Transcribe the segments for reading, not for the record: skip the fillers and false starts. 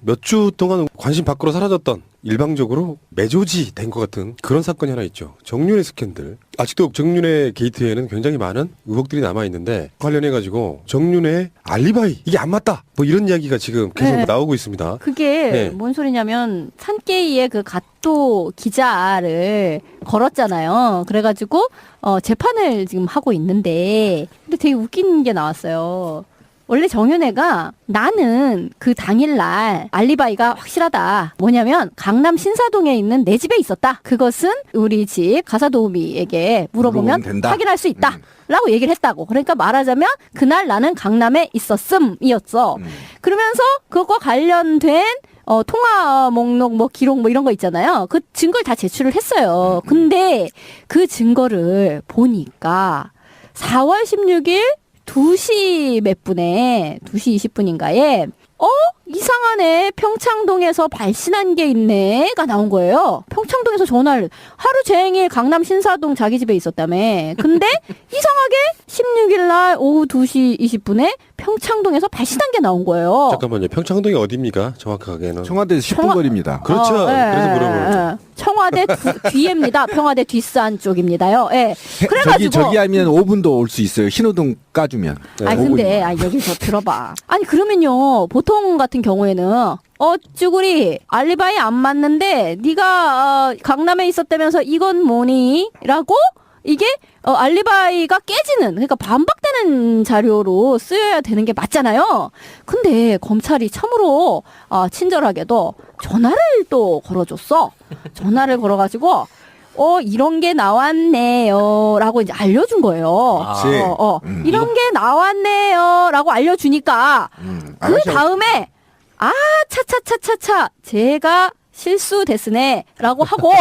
몇 주 동안 관심 밖으로 사라졌던 일방적으로 매조지 된 것 같은 그런 사건이 하나 있죠. 정윤회 스캔들. 아직도 정윤회 게이트에는 굉장히 많은 의혹들이 남아있는데 관련해가지고 정윤회의 알리바이 이게 안 맞다 뭐 이런 이야기가 지금 계속 네. 나오고 있습니다. 그게 네. 뭔 소리냐면 산케이의 그 갓도 기자를 걸었잖아요. 그래가지고 재판을 지금 하고 있는데 근데 되게 웃긴 게 나왔어요. 원래 정윤회가 나는 그 당일날 알리바이가 확실하다. 뭐냐면 강남 신사동에 있는 내 집에 있었다. 그것은 우리 집 가사도우미에게 물어보면 된다. 확인할 수 있다. 라고 얘기를 했다고. 그러니까 말하자면 그날 나는 강남에 있었음이었어. 그러면서 그것과 관련된 통화 목록 뭐 기록 뭐 이런 거 있잖아요. 그 증거를 다 제출을 했어요. 근데 그 증거를 보니까 4월 16일 2시 몇 분에 2시 20분인가에 이상하네. 평창동에서 발신한 게 있네가 나온 거예요. 평창동에서 전화를 하루 종일 강남 신사동 자기 집에 있었다며. 근데 이상하게 16일 날 오후 2시 20분에 평창동에서 발신한 게 나온 거예요. 잠깐만요. 평창동이 어디입니까? 정확하게는. 청와대에서 10분 거리입니다. 그렇죠. 그래서 물어보는 청와대 뒤에입니다. 평화대 뒷산 쪽입니다요. 예. 그래가지고 저기 하면 5분도 올 수 있어요. 신호등 까주면. 아니 근데 얘기 더 들어봐. 아니 그러면요 보통 같은 경우에는 쭈구리 알리바이 안 맞는데 네가 강남에 있었다면서 이건 뭐니? 라고 이게 알리바이가 깨지는 그러니까 반박되는 자료로 쓰여야 되는 게 맞잖아요. 근데 검찰이 참으로 친절하게도 전화를 또 걸어줬어. 전화를 걸어가지고 이런 게 나왔네요. 라고 이제 알려준 거예요. 이런 게 나왔네요. 라고 알려주니까 그 다음에 차차차차차 제가 실수됐으네 라고 하고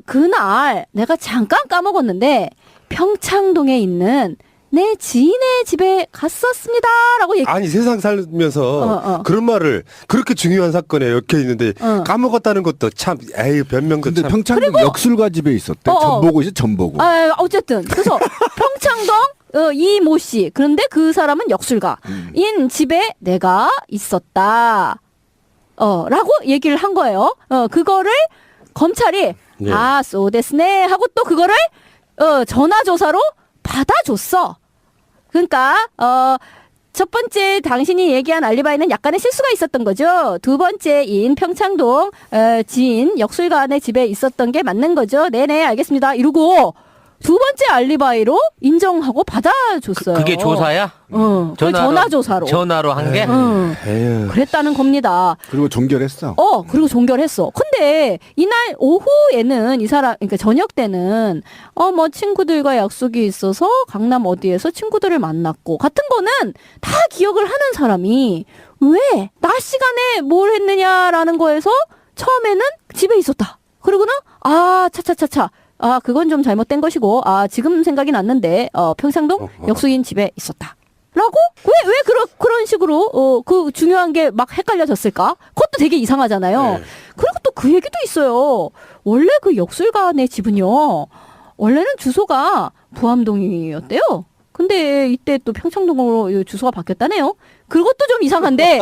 그날 내가 잠깐 까먹었는데 평창동에 있는 내 지인의 집에 갔었습니다 라고 아니 세상 살면서 그런 말을 그렇게 중요한 사건에 엮여 있는데 까먹었다는 것도 참 에이 변명도 근데 참. 평창동 역술가 집에 있었대. 전보고 있어 전보고. 어쨌든 그래서 평창동 이모 씨 그런데 그 사람은 역술가인 집에 내가 있었다 라고 얘기를 한 거예요. 그거를 검찰이 네. 소데스네 하고 또 그거를 전화조사로 받아줬어. 그러니까 첫 번째 당신이 얘기한 알리바이는 약간의 실수가 있었던 거죠. 두 번째인 평창동 지인 역술가의 집에 있었던 게 맞는 거죠. 네네 알겠습니다. 이러고 두 번째 알리바이로 인정하고 받아줬어요. 그게 조사야? 전화조사로. 전화로 한 게? 그랬다는 겁니다. 그리고 종결했어. 그리고 종결했어. 근데 이날 오후에는 이 사람, 그러니까 저녁 때는 뭐 친구들과 약속이 있어서 강남 어디에서 친구들을 만났고 같은 거는 다 기억을 하는 사람이 왜 낮 시간에 뭘 했느냐라는 거에서 처음에는 집에 있었다. 그리고는 차차차차. 그건 좀 잘못된 것이고, 지금 생각이 났는데, 평창동 역수인 집에 있었다. 라고? 왜 그런 식으로, 그 중요한 게 막 헷갈려졌을까? 그것도 되게 이상하잖아요. 네. 그리고 또 그 얘기도 있어요. 원래 그 역술가의 집은요, 원래는 주소가 부암동이었대요. 근데 이때 또 평창동으로 주소가 바뀌었다네요. 그것도 좀 이상한데.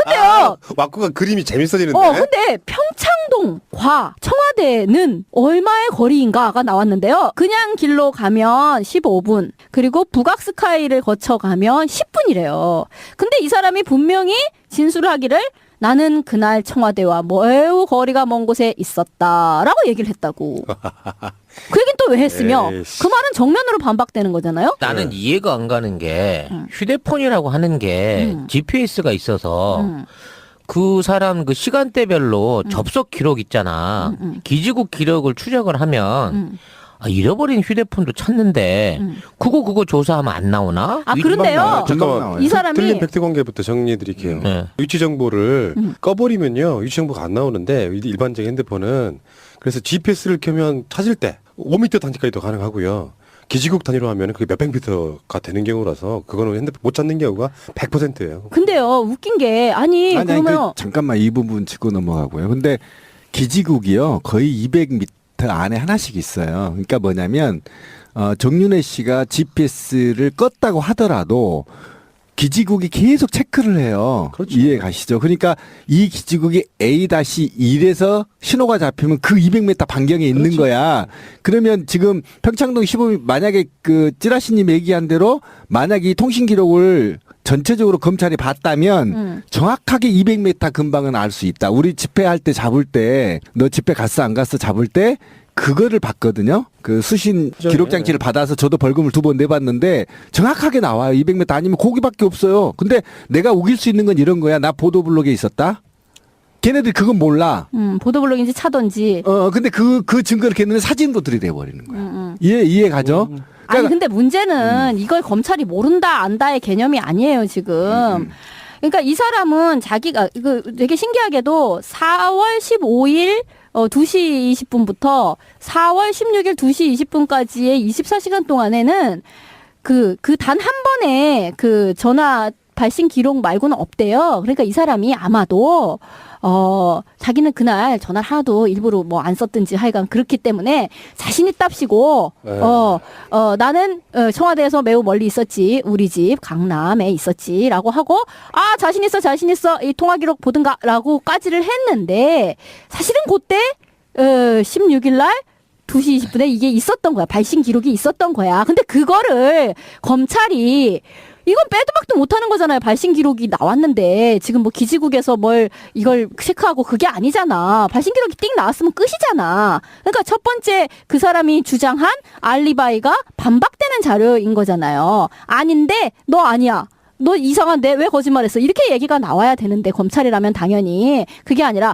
근데요. 왁구가 그림이 재밌어지는데. 근데 평창동과 청와대는 얼마의 거리인가가 나왔는데요. 그냥 길로 가면 15분. 그리고 북악스카이를 거쳐 가면 10분이래요. 근데 이 사람이 분명히 진술을 하기를 나는 그날 청와대와 매우 거리가 먼 곳에 있었다라고 얘기를 했다고. 그 얘기는 또 왜 했으며 에이씨. 그 말은 정면으로 반박되는 거잖아요. 나는 이해가 안 가는 게 휴대폰이라고 하는 게 GPS가 있어서 그 사람 그 시간대별로 접속 기록 있잖아. 기지국 기록을 추적을 하면 잃어버린 휴대폰도 찾는데 그거 조사하면 안 나오나? 그런데요. 잠깐만. 이 사람이 틀린 팩트 관계부터 정리해드릴게요. 네. 위치 정보를 꺼버리면요, 위치 정보가 안 나오는데 일반적인 핸드폰은 그래서 GPS를 켜면 찾을 때 5m 단위까지도 가능하고요. 기지국 단위로 하면 그게 몇백 미터가 되는 경우라서 그거는 핸드폰 못 찾는 경우가 100%예요. 근데요 웃긴 게 아니 그러면 잠깐만 이 부분 짚고 넘어가고요. 근데 기지국이요 거의 200m 안에 하나씩 있어요. 그러니까 뭐냐면 정윤회 씨가 GPS를 껐다고 하더라도 기지국이 계속 체크를 해요. 그렇죠. 이해 가시죠? 그러니까 이 기지국이 A-1에서 신호가 잡히면 그 200m 반경에 있는 그렇죠. 거야. 그러면 지금 평창동 15일 만약에 그 찌라시님 얘기한 대로 만약 이 통신 기록을 전체적으로 검찰이 봤다면 정확하게 200m 근방은 알 수 있다. 우리 집회할 때 잡을 때 너 집회 갔어 안 갔어 잡을 때 그거를 봤거든요. 그 수신 기록 장치를 받아서 저도 벌금을 2번 내봤는데 정확하게 나와요. 200m 아니면 거기밖에 없어요. 근데 내가 우길 수 있는 건 이런 거야. 나 보도블록에 있었다. 걔네들이 그건 몰라. 보도블록인지 차던지. 근데 그 증거를 걔네는 사진도 들이대 버리는 거야. 이해 가죠? 아니 근데 문제는 이걸 검찰이 모른다 안다의 개념이 아니에요 지금. 그러니까 이 사람은 자기가 그 되게 신기하게도 4월 15일 2시 20분부터 4월 16일 2시 20분까지의 24시간 동안에는 그 단 한 번의 그 전화 발신 기록 말고는 없대요. 그러니까 이 사람이 아마도 자기는 그날 전화를 하나도 일부러 뭐 안 썼든지 하여간 그렇기 때문에 자신 있답시고 나는 청와대에서 매우 멀리 있었지. 우리 집 강남에 있었지라고 하고 자신 있어 이 통화 기록 보든가라고 까지를 했는데 사실은 그때 16일 날 2시 20분에 이게 있었던 거야. 발신 기록이 있었던 거야. 근데 그거를 검찰이 이건 빼도 박도 못하는 거잖아요. 발신 기록이 나왔는데 지금 뭐 기지국에서 뭘 이걸 체크하고 그게 아니잖아. 발신 기록이 띵 나왔으면 끝이잖아. 그러니까 첫 번째 그 사람이 주장한 알리바이가 반박되는 자료인 거잖아요. 아닌데 너 아니야. 너 이상한데 왜 거짓말했어? 이렇게 얘기가 나와야 되는데 검찰이라면 당연히 그게 아니라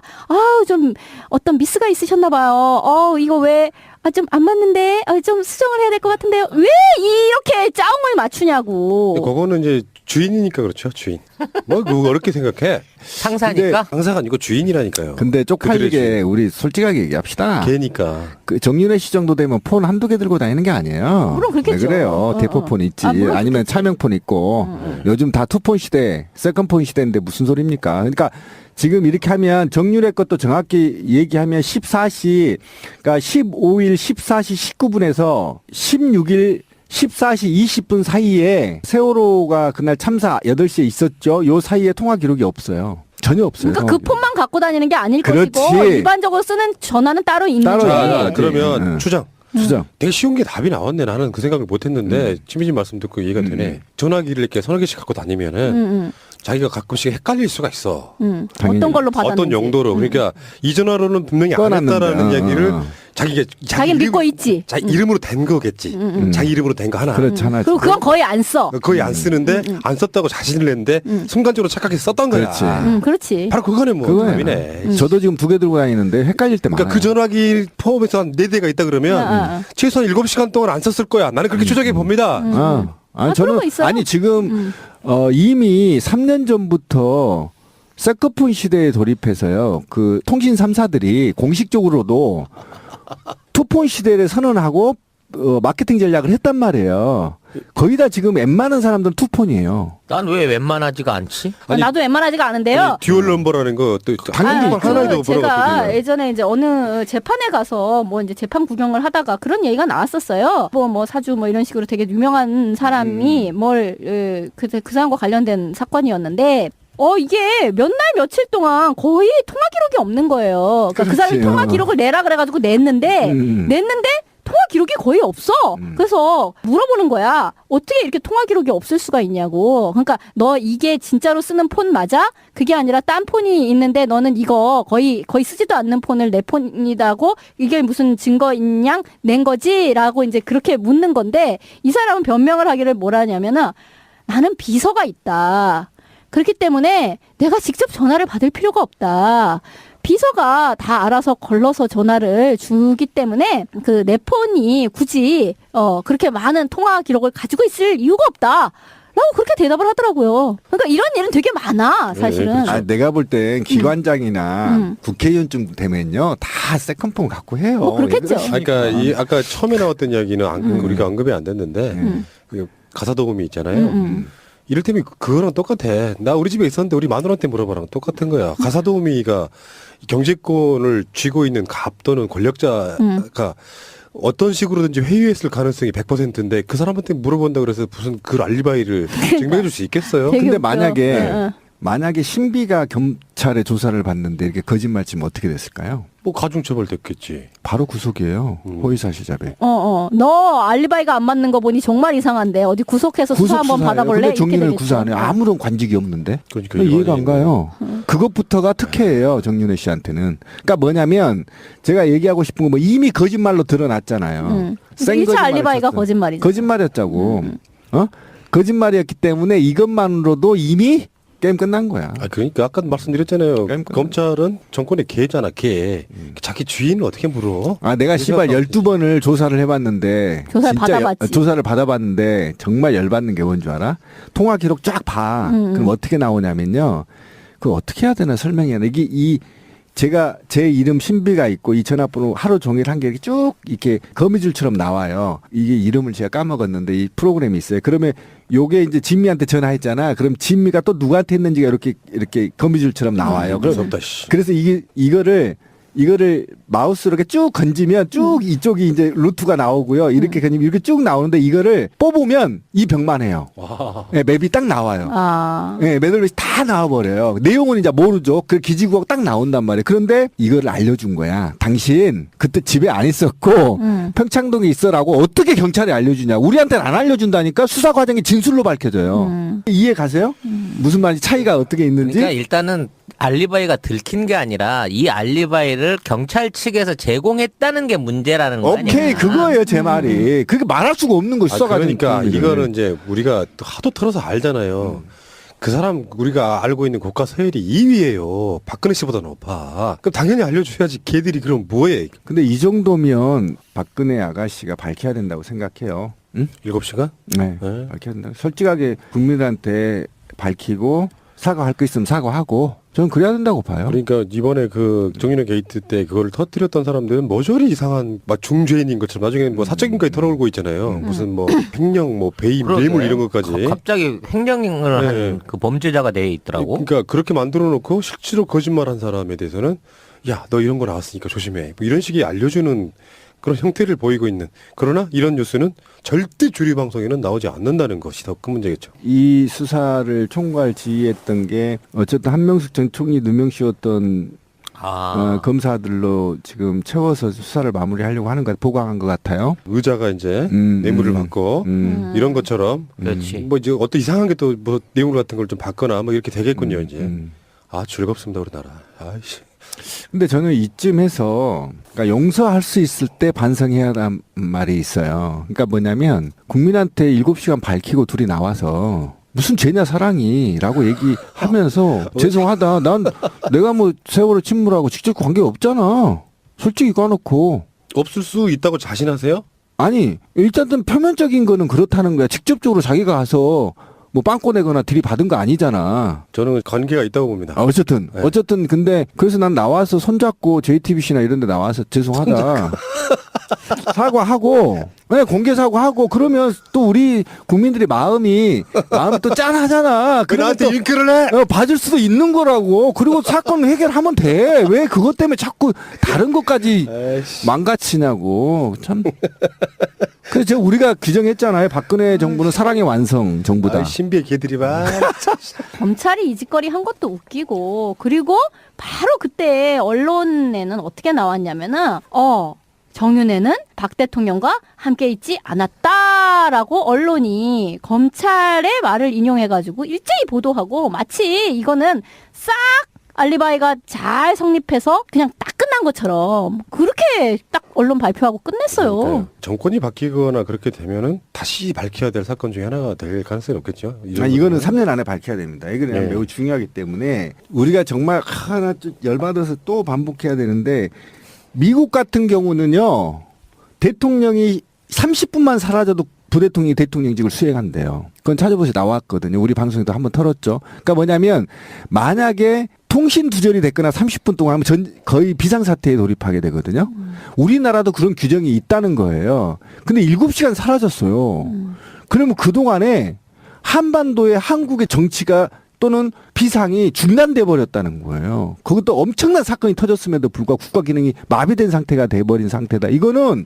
좀 어떤 미스가 있으셨나 봐요. 이거 왜 좀 안 맞는데 좀 수정을 해야 될 것 같은데요. 왜 이렇게 짜웅을 맞추냐고. 근데 그거는 이제 주인이니까 그렇죠. 주인. 뭐 그거 어렵게 생각해. 상사니까. 상사가 아니고 주인이라니까요. 근데 그들의 쪽팔리게 주인. 우리 솔직하게 얘기합시다. 걔니까. 그 정윤회 씨 정도 되면 폰 한두 개 들고 다니는 게 아니에요. 물론 그렇겠죠. 왜 그래요? 대포폰 있지. 물론 아니면 차명폰 있고. 요즘 다 투폰 시대, 세컨폰 시대인데 무슨 소리입니까? 그러니까 지금 이렇게 하면 정윤회 것도 정확히 얘기하면 14시, 그러니까 15일 14시 19분에서 16일 14시 20분 사이에 세월호가 그날 참사 8시에 있었죠. 요 사이에 통화 기록이 없어요. 전혀 없어요. 그러니까 그 폰만 갖고 다니는 게 아닐 그렇지. 것이고 일반적으로 쓰는 전화는 따로 있는 따로 거지. 있는 그러면 추장. 수정. 되게 쉬운 게 답이 나왔네. 나는 그 생각을 못했는데 치미진 말씀 듣고 이해가 되네. 전화기를 이렇게 서너 개씩 갖고 다니면은 자기가 가끔씩 헷갈릴 수가 있어. 당연히. 어떤 걸로 받았는지. 어떤 용도로. 그러니까 이 전화로는 분명히 안 꺼놨는데. 했다라는 얘기를 자기가 자기는 믿고 있지. 자기 이름으로 된 거겠지. 자기 이름으로 된 거 하나. 그렇잖아. 그리고 그건 거의 안 써. 거의 안 쓰는데 안 썼다고 자신을 냈는데 순간적으로 착각해서 썼던 거야. 그렇지. 그렇지. 바로 그거네 뭐. 그거예요. 답이네. 저도 지금 2개 들고 다니는데 헷갈릴 때 그러니까 많아요. 그 전화기 포함해서 한 4대가 있다 그러면 최소한 7시간 동안 안 썼을 거야. 나는 그렇게 추정해 봅니다. 아니, 그런 거 저는 있어요. 아니 지금 이미 3년 전부터 세컨폰 시대에 돌입해서요. 그 통신 3사들이 공식적으로도 투폰 시대를 선언하고 마케팅 전략을 했단 말이에요. 거의 다 지금 웬만한 사람들은 투폰이에요. 난 왜 웬만하지가 않지? 아니, 나도 웬만하지가 않은데요. 아니, 듀얼 넘버라는 거또 당연히 하나에도 제가 보라고 예전에 이제 어느 재판에 가서 뭐 이제 재판 구경을 하다가 그런 얘기가 나왔었어요. 뭐 사주 뭐 이런 식으로 되게 유명한 사람이 그 사람과 관련된 사건이었는데 이게 몇 날 며칠 동안 거의 통화 기록이 없는 거예요. 그러니까 그 사람이 그렇지. 통화 기록을 내라 그래가지고 냈는데 통화 기록이 거의 없어. 그래서 물어보는 거야. 어떻게 이렇게 통화 기록이 없을 수가 있냐고. 그러니까 너 이게 진짜로 쓰는 폰 맞아? 그게 아니라 딴 폰이 있는데 너는 이거 거의 쓰지도 않는 폰을 내 폰이다고 이게 무슨 증거 있냐? 낸 거지? 라고 이제 그렇게 묻는 건데 이 사람은 변명을 하기를 뭐라냐면은 나는 비서가 있다. 그렇기 때문에 내가 직접 전화를 받을 필요가 없다. 비서가 다 알아서 걸러서 전화를 주기 때문에 그 내 폰이 굳이 그렇게 많은 통화 기록을 가지고 있을 이유가 없다. 라고 그렇게 대답을 하더라고요. 그러니까 이런 일은 되게 많아, 사실은. 그렇죠. 아, 내가 볼 땐 기관장이나 국회의원쯤 되면요. 다 세컨폰 갖고 해요. 뭐 그렇겠죠. 왜 그러십니까? 아까 처음에 나왔던 이야기는 우리가 언급이 안 됐는데 그 가사도우미 있잖아요. 이를테면 그거랑 똑같아. 나 우리 집에 있었는데 우리 마누라한테 물어봐랑 똑같은 거야. 가사도우미가 경제권을 쥐고 있는 갑 또는 권력자가 어떤 식으로든지 회유했을 가능성이 100%인데 그 사람한테 물어본다 그래서 무슨 그 알리바이를 증명해 줄 수 있겠어요? 되게 근데 웃겨. 만약에 응. 만약에 신비가 검찰의 조사를 받는데 이렇게 거짓말 치면 어떻게 됐을까요? 뭐 가중처벌 됐겠지. 바로 구속이에요. 허위사실 자백. 너 알리바이가 안 맞는 거 보니 정말 이상한데 어디 구속해서 수사 한번 수사예요. 받아볼래? 근데 이렇게 정윤을 되겠죠. 구사 안 해요. 아무런 관직이 없는데. 그러니까 이해가 안 이거 가요. 그것부터가 특혜예요. 정윤회 씨한테는. 그러니까 뭐냐면 제가 얘기하고 싶은 건 뭐 이미 거짓말로 드러났잖아요. 센 1차 거짓말을 알리바이가 쳤어요. 거짓말이죠. 거짓말이었자고. 거짓말이었기 때문에 이것만으로도 이미 게임 끝난 거야. 아 그러니까 아까 말씀드렸잖아요. 게임 검찰은 정권의 개잖아, 개. 자기 주인을 어떻게 물어? 아, 내가 씨발 12번을 조사를 해봤는데. 조사를 진짜 받아봤지. 조사를 받아봤는데 정말 열받는 게 뭔 줄 알아? 통화 기록 쫙 봐. 그럼 어떻게 나오냐면요. 그거 어떻게 해야 되나 설명해야 돼. 제가 제 이름 신비가 있고 이 전화번호 하루 종일 한 게 이렇게 쭉 이렇게 거미줄처럼 나와요. 이게 이름을 제가 까먹었는데 이 프로그램이 있어요. 그러면 요게 이제 진미한테 전화했잖아. 그럼 진미가 또 누구한테 했는지가 이렇게 거미줄처럼 나와요. 무섭다, 씨. 그래서 이거를 마우스로 이렇게 쭉 건지면 쭉 이쪽이 이제 루트가 나오고요. 이렇게 건지면 이렇게 쭉 나오는데 이거를 뽑으면 이 벽만 해요. 와. 네, 맵이 딱 나와요. 아. 네, 매듭이 다 나와버려요. 내용은 이제 모르죠. 그 기지국하고 딱 나온단 말이에요. 그런데 이걸 알려준 거야. 당신 그때 집에 안 있었고 평창동에 있어라고 어떻게 경찰에 알려주냐. 우리한테는 안 알려준다니까 수사 과정이 진술로 밝혀져요. 이해 가세요? 무슨 말인지 차이가 어떻게 있는지. 그러니까 일단은 알리바이가 들킨 게 아니라 이 알리바이를 경찰 측에서 제공했다는 게 문제라는 거 아니야? 오케이, 그거예요, 제 말이. 그게 말할 수가 없는 거 아, 수사 과정. 그러니까 이거는 이제 우리가 또 하도 털어서 알잖아요. 그 사람 우리가 알고 있는 국가 서열이 2위예요. 박근혜 씨보다 높아. 그럼 당연히 알려줘야지. 걔들이 그럼 뭐해? 근데 이 정도면 박근혜 아가씨가 밝혀야 된다고 생각해요. 응? 7시간? 네, 네. 밝혀야 된다. 솔직하게 국민들한테 밝히고 사과할 거 있으면 사과하고 저는 그래야 된다고 봐요. 그러니까 이번에 그 정윤회 게이트 때 그걸 터뜨렸던 사람들은 모조리 이상한 막 중죄인인 것처럼 나중에 뭐 사적인까지 털어올고 있잖아요. 무슨 뭐 횡령, 뭐 배임, 그러게. 뇌물 이런 것까지. 갑자기 횡령을 네. 한 그 범죄자가 돼 있더라고. 그러니까 그렇게 만들어 놓고 실제로 거짓말한 사람에 대해서는 야, 너 이런 거 나왔으니까 조심해. 뭐 이런 식의 알려주는 그런 형태를 보이고 있는. 그러나 이런 뉴스는 절대 주류 방송에는 나오지 않는다는 것이 더 큰 문제겠죠. 이 수사를 총괄 지휘했던 게 어쨌든 한명숙 전 총리 누명 씌웠던 검사들로 지금 채워서 수사를 마무리하려고 하는 것 보강한 것 같아요. 의자가 이제 뇌물을 받고 이런 것처럼 그렇지. 뭐 이제 어떤 이상한 게 또 뭐 내용 같은 걸 좀 받거나 뭐 이렇게 되겠군요 이제. 아 즐겁습니다 우리나라. 아이씨. 근데 저는 이쯤에서 그러니까 용서할 수 있을 때 반성해야 한다는 말이 있어요. 그러니까 뭐냐면 국민한테 7시간 밝히고 둘이 나와서 무슨 죄냐 사랑이라고 얘기하면서 죄송하다. 난 내가 뭐 세월호 침몰하고 직접 관계 없잖아. 솔직히 까놓고. 없을 수 있다고 자신하세요? 아니 일단은 표면적인 거는 그렇다는 거야. 직접적으로 자기가 가서 뭐 빵꾸 내거나 들이받은 거 아니잖아. 저는 관계가 있다고 봅니다. 어쨌든 네. 어쨌든 근데 그래서 난 나와서 손잡고 JTBC나 이런 데 나와서 죄송하다. 사과하고 네, 공개 사과하고 그러면 또 우리 국민들의 마음이 또 짠하잖아. 그러면 나한테 또 윙크를 해? 봐줄 수도 있는 거라고. 그리고 사건 해결하면 돼. 왜 그것 때문에 자꾸 다른 것까지 에이씨. 망가치냐고. 참. 그래서 우리가 규정했잖아요. 박근혜 정부는 사랑의 완성 정부다. 아이, 신비의 개들이 봐. 검찰이 이 짓거리 한 것도 웃기고 그리고 바로 그때 언론에는 어떻게 나왔냐면은 정윤회는 박 대통령과 함께 있지 않았다라고 언론이 검찰의 말을 인용해가지고 일제히 보도하고 마치 이거는 싹 알리바이가 잘 성립해서 그냥 딱 끝난 것처럼 그렇게 딱 언론 발표하고 끝냈어요. 그러니까요. 정권이 바뀌거나 그렇게 되면은 다시 밝혀야 될 사건 중에 하나가 될 가능성이 높겠죠. 이거는 3년 안에 밝혀야 됩니다. 이거는 네. 매우 중요하기 때문에 우리가 정말 하나 좀 열받아서 또 반복해야 되는데 미국 같은 경우는요. 대통령이 30분만 사라져도 부대통령이 대통령직을 수행한대요. 그건 찾아보세요. 나왔거든요. 우리 방송에도 한번 털었죠. 그러니까 뭐냐면 만약에 통신 두절이 됐거나 30분 동안 하면 거의 비상사태에 돌입하게 되거든요. 우리나라도 그런 규정이 있다는 거예요. 근데 7시간 사라졌어요. 그러면 그동안에 한반도의 한국의 정치가 또는 비상이 중단돼 버렸다는 거예요. 그것도 엄청난 사건이 터졌음에도 불구하고 국가 기능이 마비된 상태가 돼버린 상태다. 이거는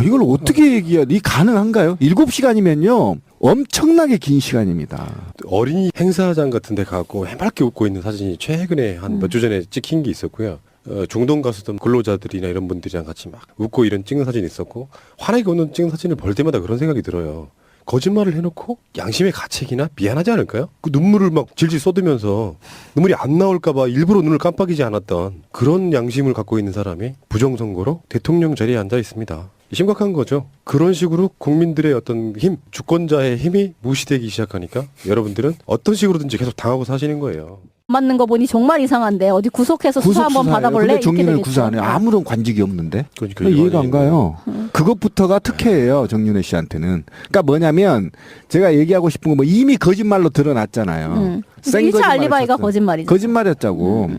이걸 어떻게 얘기해야 돼? 이 가능한가요? 7시간이면요. 엄청나게 긴 시간입니다. 어린이 행사장 같은 데 가고 해맑게 웃고 있는 사진이 최근에 한 몇 주 전에 찍힌 게 있었고요. 중동 가수들 근로자들이나 이런 분들이랑 같이 막 웃고 이런 찍는 사진이 있었고, 환하게 웃는 찍는 사진을 볼 때마다 그런 생각이 들어요. 거짓말을 해놓고 양심의 가책이나 미안하지 않을까요? 그 눈물을 막 질질 쏟으면서 눈물이 안 나올까봐 일부러 눈을 깜빡이지 않았던 그런 양심을 갖고 있는 사람이 부정선거로 대통령 자리에 앉아 있습니다. 심각한 거죠. 그런 식으로 국민들의 어떤 힘, 주권자의 힘이 무시되기 시작하니까 여러분들은 어떤 식으로든지 계속 당하고 사시는 거예요. 맞는 거 보니 정말 이상한데 어디 구속해서 수사 한번 받아볼래? 근데 이렇게 정윤회를 되겠죠. 구사 안 해요. 아무런 관직이 없는데. 그러니까 이해가 안 가요. 그것부터가 특혜예요. 정윤회 씨한테는. 그러니까 뭐냐면 제가 얘기하고 싶은 건 뭐 이미 거짓말로 드러났잖아요. 센 1차 거짓말을 알리바이가 쳤어요. 거짓말이죠. 거짓말이었자고.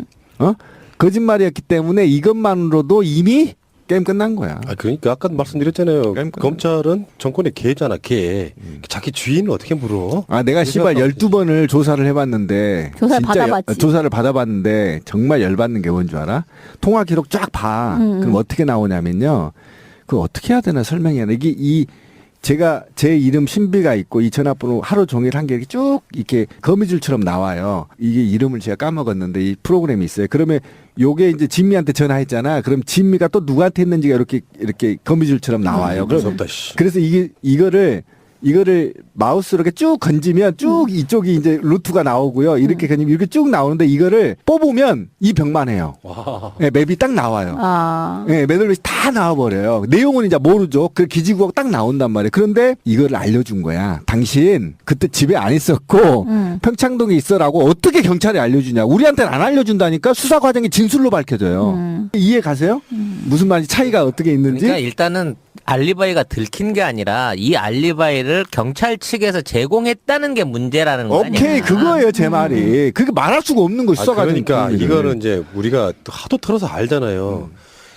거짓말이었기 때문에 이것만으로도 이미 게임 끝난 거야. 그러니까 아까 말씀드렸잖아요. 그러니까. 검찰은 정권의 개잖아, 개. 자기 주인을 어떻게 물어? 내가 씨발 12번을 조사를 해봤는데. 조사를 진짜 받아봤지. 조사를 받아봤는데 정말 열받는 게 뭔 줄 알아? 통화 기록 쫙 봐. 그럼 어떻게 나오냐면요. 그걸 어떻게 해야 되나 설명해야 돼. 제가 제 이름 신비가 있고 이 전화번호 하루 종일 한 개 이렇게 쭉 이렇게 거미줄처럼 나와요. 이게 이름을 제가 까먹었는데 이 프로그램이 있어요. 그러면 요게 이제 진미한테 전화했잖아. 그럼 진미가 또 누구한테 했는지가 이렇게 거미줄처럼 나와요. 무섭다, 씨. 그래서 이거를 마우스로 이렇게 쭉 건지면 쭉 이쪽이 이제 루트가 나오고요. 이렇게 건지면 이렇게 쭉 나오는데 이거를 뽑으면 이 벽만 해요. 와. 네, 맵이 딱 나와요. 네, 매듭이 다 나와버려요. 내용은 이제 모르죠. 그 기지국하고 딱 나온단 말이에요. 그런데 이거를 알려준 거야. 당신 그때 집에 안 있었고 평창동에 있어라고 어떻게 경찰에 알려주냐. 우리한테는 안 알려준다니까. 수사 과정이 진술로 밝혀져요. 이해 가세요? 무슨 말인지 차이가 어떻게 있는지. 그러니까 일단은 알리바이가 들킨 게 아니라 이 알리바이를 경찰 측에서 제공했다는 게 문제라는 거 아니야? 오케이, 그거예요, 제 말이. 그게 말할 수가 없는 거 수사과정. 그러니까 이거는 이제 우리가 하도 털어서 알잖아요.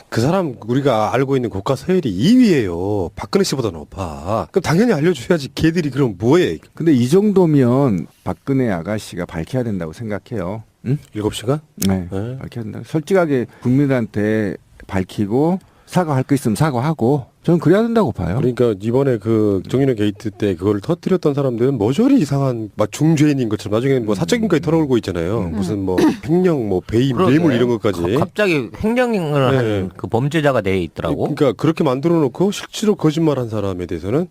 그 사람 우리가 알고 있는 국가 서열이 2위예요. 박근혜 씨보다 높아. 그럼 당연히 알려줘야지. 걔들이 그럼 뭐해? 근데 이 정도면 박근혜 아가씨가 밝혀야 된다고 생각해요. 응? 7시간? 네, 네. 밝혀야 된다. 솔직하게 국민들한테 밝히고 사과할 거 있으면 사과하고 저는 그래야 된다고 봐요. 그러니까 이번에 그 정윤회 게이트 때 그걸 터뜨렸던 사람들은 모조리 이상한 막 중죄인인 것처럼 나중에는 뭐 사적인까지 털어올고 있잖아요. 무슨 뭐 횡령, 뭐 배임, 그러게. 뇌물 이런 것까지. 갑자기 횡령을 네. 한 그 범죄자가 돼 있더라고. 그러니까 그렇게 만들어 놓고 실제로 거짓말한 사람에 대해서는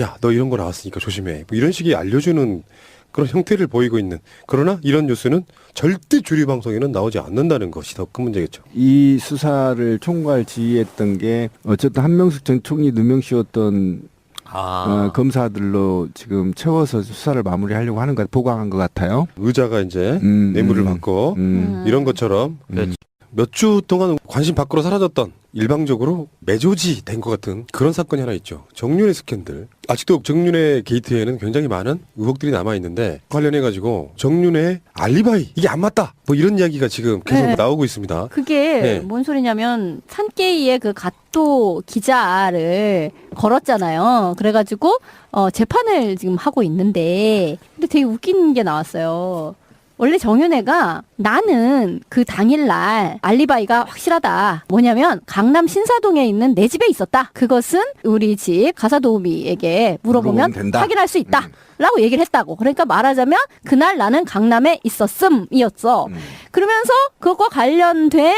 야, 너 이런 거 나왔으니까 조심해. 뭐 이런 식의 알려주는 그런 형태를 보이고 있는. 그러나 이런 뉴스는 절대 주류 방송에는 나오지 않는다는 것이 더 큰 문제겠죠. 이 수사를 총괄 지휘했던 게 어쨌든 한명숙 전 총리 누명씌웠던 검사들로 지금 채워서 수사를 마무리하려고 하는 것, 보강한 것 같아요. 의자가 이제 뇌물을 받고 이런 것처럼 몇 주 동안 관심 밖으로 사라졌던 일방적으로 매조지 된 것 같은 그런 사건이 하나 있죠. 정윤회 스캔들. 아직도 정윤회 게이트에는 굉장히 많은 의혹들이 남아있는데 관련해가지고 정윤회 알리바이 이게 안 맞다 뭐 이런 이야기가 지금 계속 네. 나오고 있습니다. 그게 네. 뭔 소리냐면 산케이의 그 갓도 기자를 걸었잖아요. 그래가지고 재판을 지금 하고 있는데 근데 되게 웃긴 게 나왔어요. 원래 정윤회가 나는 그 당일날 알리바이가 확실하다. 뭐냐면 강남 신사동에 있는 내 집에 있었다. 그것은 우리 집 가사도우미에게 물어보면 된다. 확인할 수 있다. 라고 얘기를 했다고. 그러니까 말하자면 그날 나는 강남에 있었음이었어. 그러면서 그것과 관련된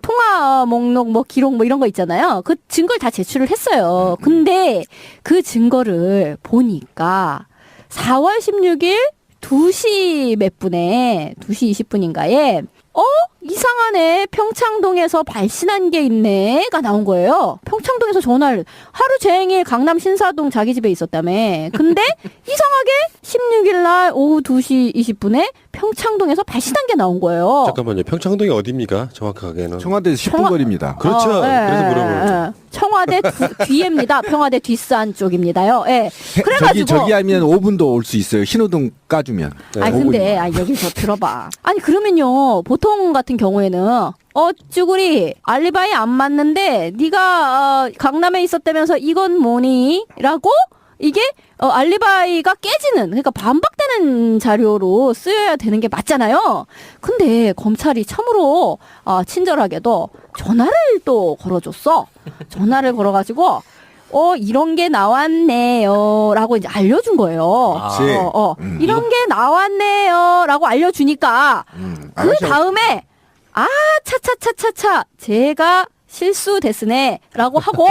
통화 목록 뭐 기록 뭐 이런 거 있잖아요. 그 증거를 다 제출을 했어요. 근데 그 증거를 보니까 4월 16일 2시 몇 분에 2시 20분인가에 이상하네. 평창동에서 발신한 게 있네가 나온 거예요. 평창동에서 전화를 하루 종일 강남 신사동 자기 집에 있었다며. 근데 이상하게 16일 날 오후 2시 20분에 평창동에서 발신한 게 나온 거예요. 잠깐만요. 평창동이 어디입니까? 정확하게는. 청와대에서 10분 거리입니다. 그렇죠. 그래서 물어보는 거죠. 청와대 뒤에입니다. 평화대 뒷산 쪽입니다요. 예. 그래가지고 저기 하면 5분도 올 수 있어요. 신호등 까주면. 네. 아니 근데 여기서 들어봐. 아니 그러면요 보통 같은 경우에는 쭈구리 알리바이 안 맞는데 네가 강남에 있었다면서 이건 뭐니? 라고 이게 알리바이가 깨지는, 그러니까 반박되는 자료로 쓰여야 되는 게 맞잖아요. 근데 검찰이 참으로 친절하게도 전화를 또 걸어줬어. 전화를 걸어가지고 이런 게 나왔네요 라고 이제 알려준 거예요. 그렇지. 이런 게 나왔네요 라고 알려주니까 그 다음에 차차차차차 제가 실수됐으네 라고 하고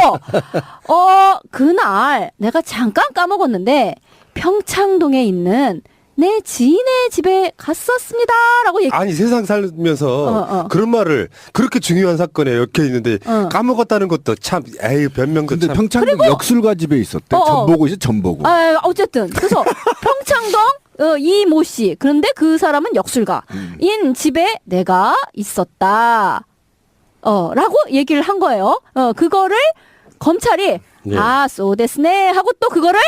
그날 내가 잠깐 까먹었는데 평창동에 있는 내 지인의 집에 갔었습니다 라고 아니 세상 살면서 그런 말을 그렇게 중요한 사건에 엮여 있는데 까먹었다는 것도 참 에이 변명도 근데 참. 평창동 역술가 집에 있었대. 전보고시 전보고. 어쨌든 그래서 평창동 이 모 씨, 그런데 그 사람은 역술가인 집에 내가 있었다 라고 얘기를 한 거예요. 그거를 검찰이 네. 소데스네 하고 또 그거를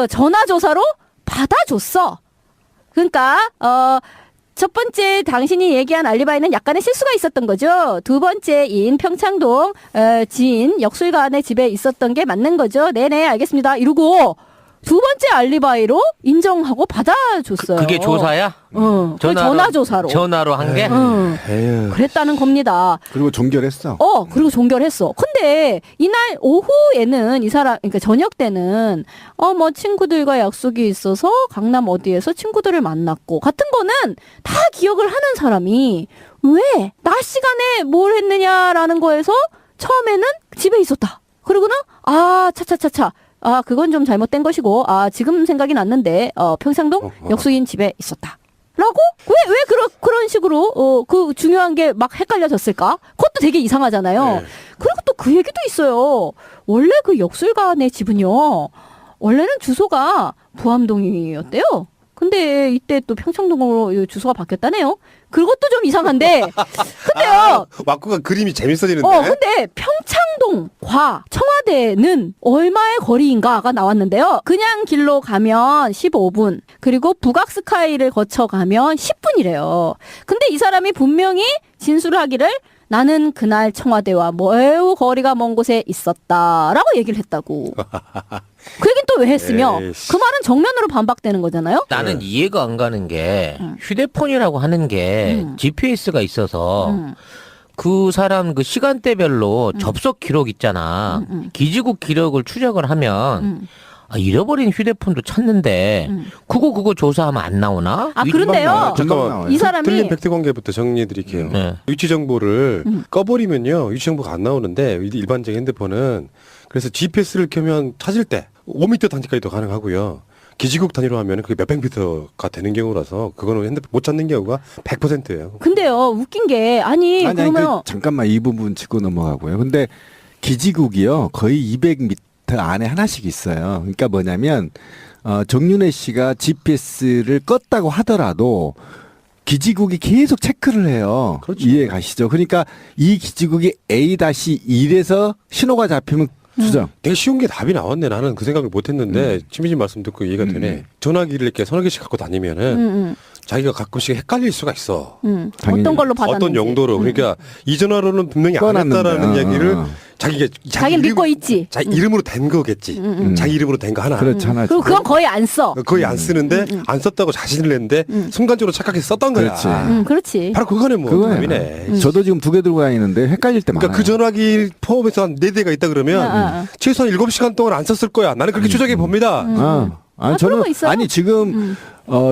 전화조사로 받아줬어. 그러니까 첫 번째 당신이 얘기한 알리바이는 약간의 실수가 있었던 거죠. 두 번째인 평창동 지인 역술가의 집에 있었던 게 맞는 거죠. 네네 알겠습니다. 이러고 두 번째 알리바이로 인정하고 받아줬어요. 그게 조사야? 전화조사로. 전화로 한 게? 에휴. 그랬다는 겁니다. 그리고 종결했어. 그리고 종결했어. 근데 이날 오후에는 이 사람, 그러니까 저녁 때는 뭐 친구들과 약속이 있어서 강남 어디에서 친구들을 만났고 같은 거는 다 기억을 하는 사람이 왜 낮 시간에 뭘 했느냐라는 거에서 처음에는 집에 있었다. 그리고는 차차차차. 그건 좀 잘못된 것이고, 지금 생각이 났는데, 평창동 역수인 집에 있었다. 라고? 왜 그런 식으로, 그 중요한 게 막 헷갈려졌을까? 그것도 되게 이상하잖아요. 네. 그리고 또 그 얘기도 있어요. 원래 그 역술가의 집은요, 원래는 주소가 부암동이었대요. 근데 이때 또 평창동으로 주소가 바뀌었다네요. 그것도 좀 이상한데. 근데요. 와꾸가 그림이 재밌어지는데. 근데 평창동과 청와대는 얼마의 거리인가가 나왔는데요. 그냥 길로 가면 15분, 그리고 북악스카이를 거쳐 가면 10분이래요. 근데 이 사람이 분명히 진술을 하기를 나는 그날 청와대와 매우 거리가 먼 곳에 있었다라고 얘기를 했다고. 그 얘기는 또 왜 했으며 에이씨. 그 말은 정면으로 반박되는 거잖아요. 나는 이해가 안 가는 게 휴대폰이라고 하는 게 GPS가 있어서 그 사람 그 시간대별로 접속 기록 있잖아. 기지국 기록을 추적을 하면 잃어버린 휴대폰도 찾는데 그거 조사하면 안 나오나? 그런데요. 잠깐만. 이 사람이 틀린 팩트 관계부터 정리해 드릴게요. 네. 위치 정보를 꺼버리면요. 위치 정보가 안 나오는데 일반적인 핸드폰은 그래서 GPS를 켜면 찾을 때 5m 단위까지도 가능하고요. 기지국 단위로 하면 그게 몇백 미터가 되는 경우라서 그거는 핸드폰 못 찾는 경우가 100%예요. 근데요, 웃긴 게 그러면 잠깐만 이 부분 짚고 넘어가고요. 근데 기지국이요 거의 200m 안에 하나씩 있어요. 그러니까 뭐냐면 정윤혜 씨가 GPS를 껐다고 하더라도 기지국이 계속 체크를 해요. 그렇죠. 이해 가시죠? 그러니까 이 기지국이 A-1에서 신호가 잡히면 수정. 되게 쉬운 게 답이 나왔네. 나는 그 생각을 못 했는데 치미진 말씀 듣고 이해가 되네. 전화기를 이렇게 서너 개씩 갖고 다니면은 자기가 가끔씩 헷갈릴 수가 있어. 당연히. 어떤 걸로 받았는지. 어떤 용도로. 그러니까 이 전화로는 분명히 안 꺼놨는데. 했다라는 얘기를 자기가 자기 믿고 있지. 자기 이름으로 된 거겠지. 자기 이름으로 된 거 하나. 그렇잖아. 그리고 그건 거의 안 써. 거의 안 쓰는데 안 썼다고 자신을 냈는데 순간적으로 착각해서 썼던 거야. 그렇지. 그렇지. 바로 그거네 뭐. 그거예요. 답이네. 저도 지금 2개 들고 다니는데 헷갈릴 때 그러니까 많아요. 그 전화기 포함해서 한 4대가 있다 그러면 최소한 7시간 동안 안 썼을 거야. 나는 그렇게 추적해 봅니다. 아니, 그런 저는 거 있어요. 아니 지금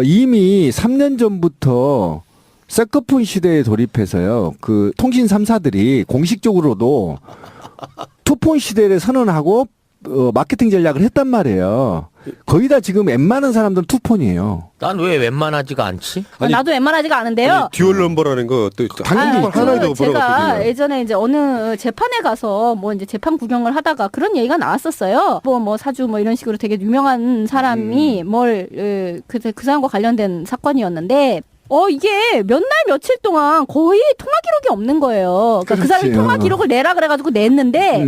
이미 3년 전부터 셀카폰 시대에 돌입해서요. 그 통신 3사들이 공식적으로도 투폰 시대를 선언하고 마케팅 전략을 했단 말이에요. 거의 다 지금 웬만한 사람들은 투폰이에요. 난 왜 웬만하지가 않지? 아니, 나도 웬만하지가 않은데요. 아니, 듀얼 넘버라는 것도 당연히 하나도 제가 물어봤거든요. 예전에 이제 어느 재판에 가서 뭐 이제 재판 구경을 하다가 그런 얘기가 나왔었어요. 뭐 사주 뭐 이런 식으로 되게 유명한 사람이 그 사람과 관련된 사건이었는데 이게 몇 날 며칠 동안 거의 통화 기록이 없는 거예요. 그러니까 그 사람이 그렇지. 통화 기록을 내라 그래가지고 냈는데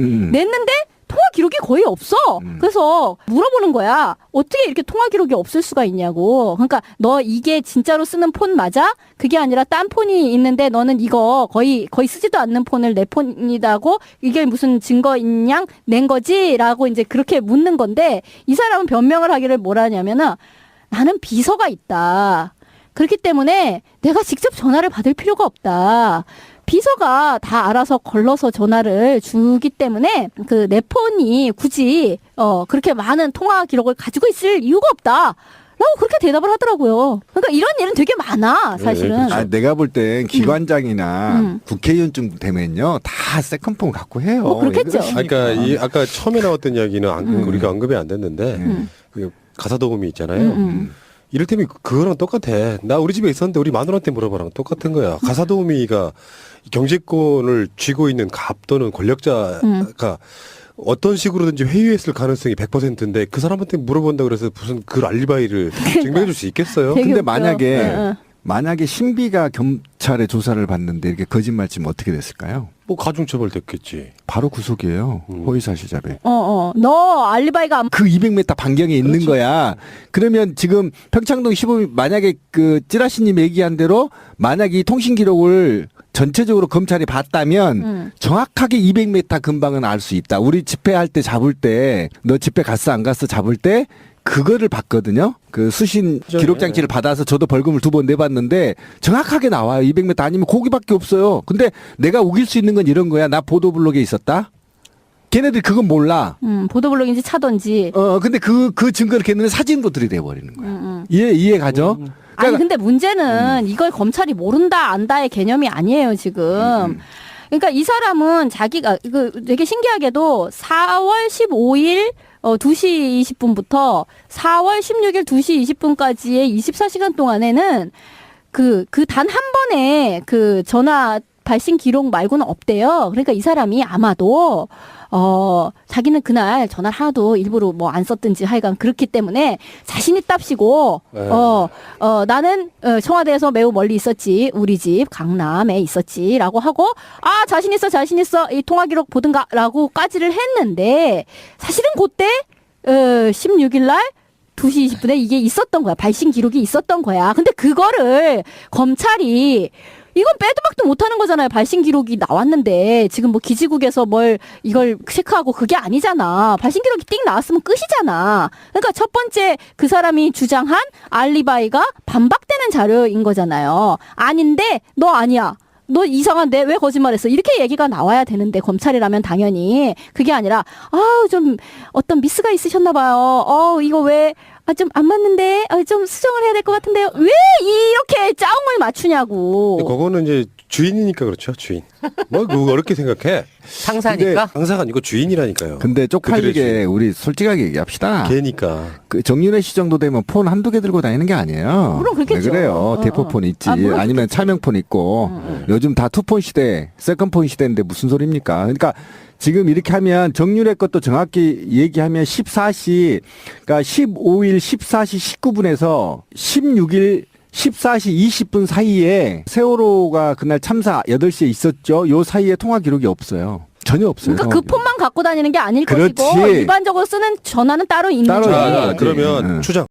통화 통화 기록이 거의 없어. 그래서 물어보는 거야. 어떻게 이렇게 통화 기록이 없을 수가 있냐고. 그러니까 너 이게 진짜로 쓰는 폰 맞아? 그게 아니라 딴 폰이 있는데 너는 이거 거의 쓰지도 않는 폰을 내 폰이다고 이게 무슨 증거 있냐? 낸 거지? 라고 이제 그렇게 묻는 건데 이 사람은 변명을 하기를 뭐라냐면은 나는 비서가 있다. 그렇기 때문에 내가 직접 전화를 받을 필요가 없다. 비서가 다 알아서 걸러서 전화를 주기 때문에 그 내 폰이 굳이 그렇게 많은 통화 기록을 가지고 있을 이유가 없다. 라고 그렇게 대답을 하더라고요. 그러니까 이런 일은 되게 많아, 사실은. 그렇죠. 아, 내가 볼 땐 기관장이나 국회의원쯤 되면요 다 세컨폰 갖고 해요. 뭐 그렇겠죠. 왜 그러십니까? 그러니까 이 아까 처음에 나왔던 이야기는 우리가 언급이 안 됐는데 그 가사 도우미 있잖아요. 이를테면 그거랑 똑같아. 나 우리 집에 있었는데 우리 마누라한테 물어봐랑 똑같은 거야. 가사 도우미가 경제권을 쥐고 있는 갑 또는 권력자가 어떤 식으로든지 회유했을 가능성이 100%인데 그 사람한테 물어본다 그래서 무슨 그 알리바이를 증명해 줄 수 있겠어요? 되게 근데 웃겨. 만약에 만약에 신비가 경찰의 조사를 받는데 이렇게 거짓말 치면 어떻게 됐을까요? 뭐 가중처벌 됐겠지. 바로 구속이에요. 허위사실 자백. 너 알리바이가 안 그 200m 반경에 있는 그렇지. 거야. 그러면 지금 평창동 시범이 만약에 그 찌라시님 얘기한 대로 만약 이 통신 기록을 전체적으로 검찰이 봤다면 정확하게 200m 근방은 알 수 있다. 우리 집회할 때 잡을 때 너 집회 갔어 안 갔어 잡을 때 그거를 봤거든요. 그 수신 그죠, 기록 장치를 받아서 저도 벌금을 2번 내봤는데 정확하게 나와요. 200m 아니면 거기밖에 없어요. 근데 내가 우길 수 있는 건 이런 거야. 나 보도블록에 있었다. 걔네들 그건 몰라. 보도블록인지 차던지. 근데 그 증거를 걔네는 사진으로 들이대 버리는 거야. 이해 가죠? 아니 그러니까 근데 문제는 이걸 검찰이 모른다 안다의 개념이 아니에요 지금. 그러니까 이 사람은 자기가 그 되게 신기하게도 4월 15일 2시 20분부터 4월 16일 2시 20분까지의 24시간 동안에는 그 단 한 번의 그 전화 발신 기록 말고는 없대요. 그러니까 이 사람이 아마도 자기는 그날 전화를 하나도 일부러 뭐 안 썼든지 하여간 그렇기 때문에 자신 있답시고 나는 청와대에서 매우 멀리 있었지. 우리 집 강남에 있었지라고 하고 자신 있어 이 통화 기록 보든가라고까지를 했는데 사실은 그때 16일 날 2시 20분에 이게 있었던 거야. 발신 기록이 있었던 거야. 근데 그거를 검찰이 이건 빼도 박도 못하는 거잖아요. 발신 기록이 나왔는데 지금 뭐 기지국에서 뭘 이걸 체크하고 그게 아니잖아. 발신 기록이 띵 나왔으면 끝이잖아. 그러니까 첫 번째 그 사람이 주장한 알리바이가 반박되는 자료인 거잖아요. 아닌데 너 아니야. 너 이상한데 왜 거짓말했어? 이렇게 얘기가 나와야 되는데 검찰이라면 당연히 그게 아니라 좀 어떤 미스가 있으셨나 봐요. 이거 왜 좀 안 맞는데 좀 수정을 해야 될 것 같은데요. 왜 이렇게 짜웅을 맞추냐고. 그거는 이제 주인이니까 그렇죠. 주인. 뭐 그거 어렵게 생각해. 상사니까? 상사가 아니고 주인이라니까요. 근데 그들의 쪽팔리게 주인. 우리 솔직하게 얘기합시다. 걔니까. 그 정윤회 씨 정도 되면 폰 한두 개 들고 다니는 게 아니에요. 물론 그렇겠죠. 왜 그래요? 대포폰 있지. 물론 아니면 차명폰 있고. 요즘 다 투폰 시대, 세컨폰 시대인데 무슨 소리입니까? 그러니까 지금 이렇게 하면 정윤회 것도 정확히 얘기하면 14시, 그러니까 15일 14시 19분에서 16일 14시 20분 사이에 세월호가 그날 참사 8시에 있었죠. 요 사이에 통화 기록이 없어요. 전혀 없어요. 그러니까 그 폰만 갖고 다니는 게 아닐 그렇지. 것이고 일반적으로 쓰는 전화는 따로 있는데 따로 자, 있는 거지. 그러면 응. 추장.